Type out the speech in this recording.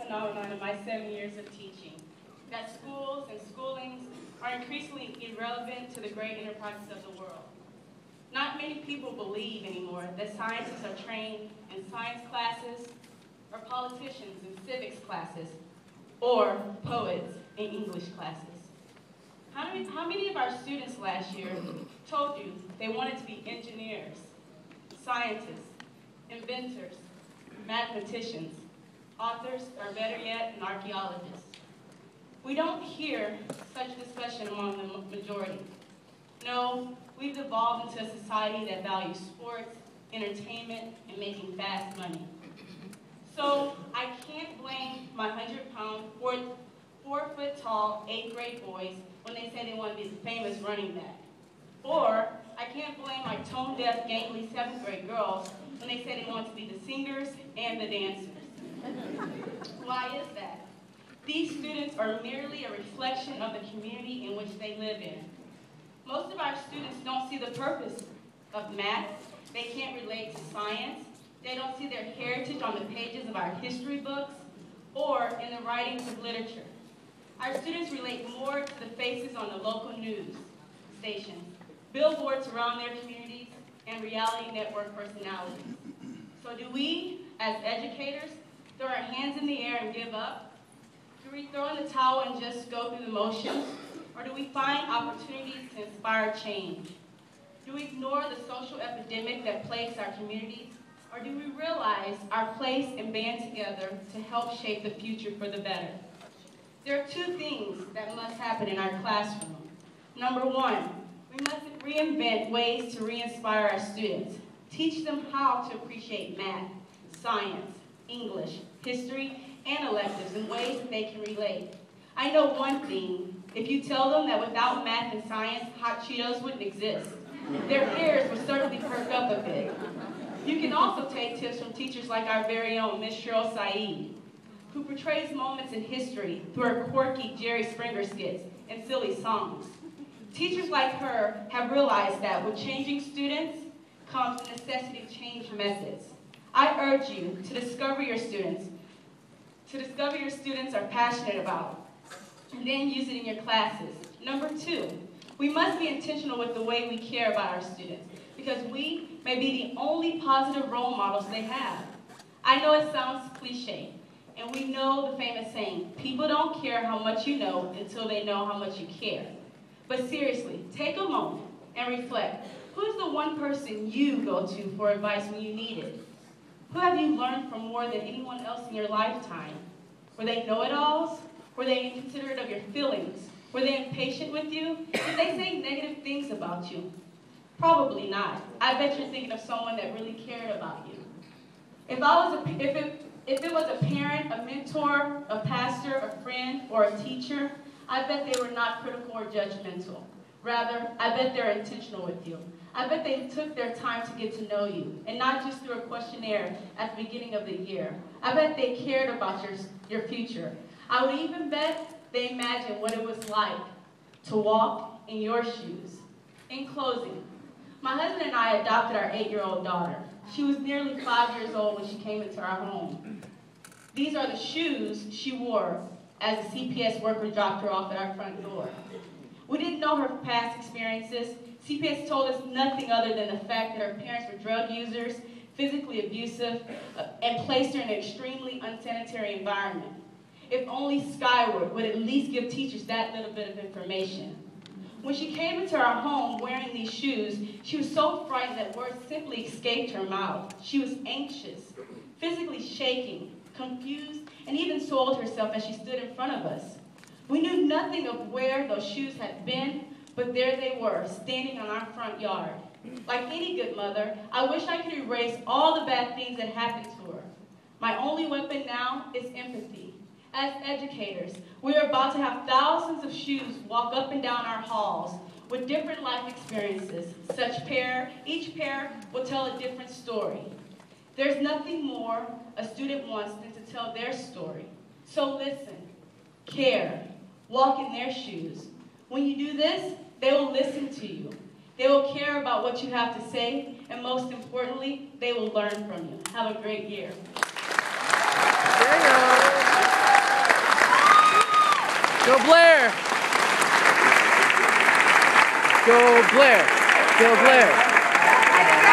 phenomenon in my 7 years of teaching, that schools and schoolings are increasingly irrelevant to the great enterprises of the world. Not many people believe anymore that scientists are trained in science classes, or politicians in civics classes, or poets in English classes. How many of our students last year told you they wanted to be engineers, scientists, inventors, mathematicians, authors, or better yet, an archaeologist? We don't hear such discussion among the majority. No, we've evolved into a society that values sports, entertainment, and making fast money. So I can't blame my 100-pound, 4-foot-tall, 8th grade boys when they say they want to be the famous running back. Or I can't blame my tone-deaf, gangly 7th grade girls when they say they want to be the singers and the dancers. Why is that? These students are merely a reflection of the community in which they live in. Most of our students don't see the purpose of math. They can't relate to science. They don't see their heritage on the pages of our history books or in the writings of literature. Our students relate more to the faces on the local news stations, billboards around their communities, and reality network personalities. So do we, as educators, throw our hands in the air and give up? Do we throw in the towel and just go through the motions? Or do we find opportunities to inspire change? Do we ignore the social epidemic that plagues our communities? Or do we realize our place and band together to help shape the future for the better? There are two things that must happen in our classroom. Number one, we must reinvent ways to re-inspire our students. Teach them how to appreciate math, science, English, history, and electives in ways that they can relate. I know one thing. If you tell them that without math and science, hot Cheetos wouldn't exist, their ears would certainly perk up a bit. You can also take tips from teachers like our very own Miss Cheryl Saeed, who portrays moments in history through her quirky Jerry Springer skits and silly songs. Teachers like her have realized that with changing students comes the necessity to change methods. I urge you to discover your students are passionate about, and then use it in your classes. Number two, we must be intentional with the way we care about our students, because we may be the only positive role models they have. I know it sounds cliche, and we know the famous saying, people don't care how much you know until they know how much you care. But seriously, take a moment and reflect. Who's the one person you go to for advice when you need it? Who have you learned from more than anyone else in your lifetime? Were they know-it-alls? Were they inconsiderate of your feelings? Were they impatient with you? Did they say negative things about you? Probably not. I bet you're thinking of someone that really cared about you. If it was a parent, a mentor, a pastor, a friend, or a teacher, I bet they were not critical or judgmental. Rather, I bet they're intentional with you. I bet they took their time to get to know you, and not just through a questionnaire at the beginning of the year. I bet they cared about your future. I would even bet they imagined what it was like to walk in your shoes. In closing, my husband and I adopted our 8-year-old daughter. She was nearly 5 years old when she came into our home. These are the shoes she wore as a CPS worker dropped her off at our front door. We didn't know her past experiences. CPS told us nothing other than the fact that her parents were drug users, physically abusive, and placed her in an extremely unsanitary environment. If only Skyward would at least give teachers that little bit of information. When she came into our home wearing these shoes, she was so frightened that words simply escaped her mouth. She was anxious, physically shaking, confused, and even soiled herself as she stood in front of us. We knew nothing of where those shoes had been, but there they were, standing on our front yard. Like any good mother, I wish I could erase all the bad things that happened to her. My only weapon now is empathy. As educators, we are about to have thousands of shoes walk up and down our halls with different life experiences. Each pair will tell a different story. There's nothing more a student wants than to tell their story. So listen, care, walk in their shoes. When you do this, they will listen to you. They will care about what you have to say, and most importantly, they will learn from you. Have a great year. There you go. Go Blair! Go Blair! Go Blair!